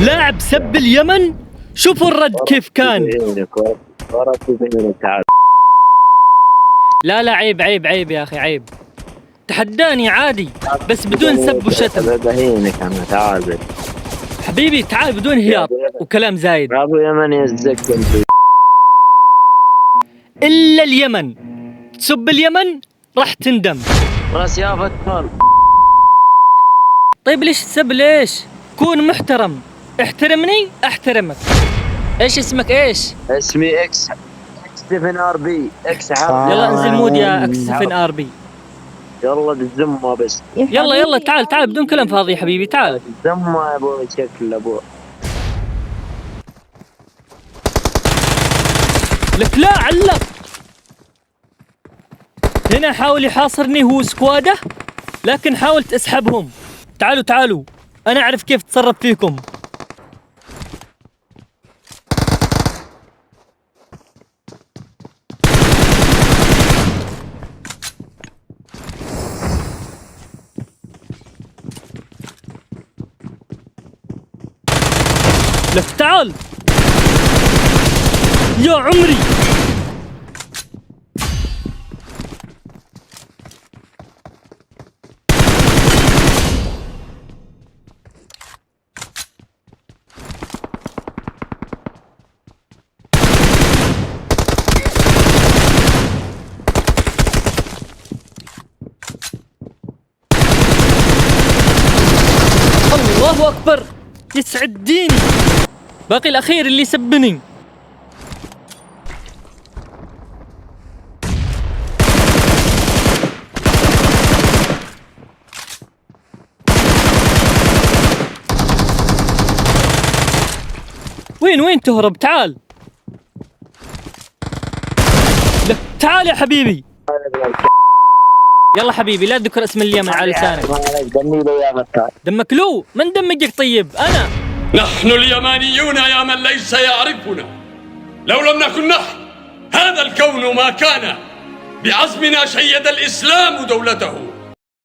لاعب سب اليمن، شوفوا الرد كيف كان. لا عيب عيب عيب يا أخي عيب. تحداني عادي بس بدون سب وشتم. بهينك أنا تعال حبيبي تعال بدون هياط وكلام زايد. أبو يمن يزك أنت. إلا اليمن، تسب اليمن راح تندم. راس يا فتر. طيب ليش تسب؟ ليش؟ كون محترم، احترمني احترمك. ايش اسمك ايش؟ اسمي اكس 7 ار بي اكس حرب. يلا انزل مود يا اكس 7 ار بي. يلا بالزمة بس. يلا تعال بدون كلام فاضي يا حبيبي تعال. بالزمة يا ابوي شكل ابوي. لك لا علق. هنا حاول يحاصرني هو سكواده، لكن حاولت اسحبهم. تعالوا انا اعرف كيف اتصرف فيكم. لك تعال يا عمري. الله أكبر، يسعد ديني. باقي الأخير اللي سبني. وين تهرب؟ تعال لك تعال يا حبيبي. يلا حبيبي لا تذكر اسم اليمن على لسانك. دمك له من دمجك؟ طيب أنا. نحن اليمانيون يا من ليس يعرفنا. لو لم نكن نحن هذا الكون ما كان. بعزمنا شيد الإسلام دولته.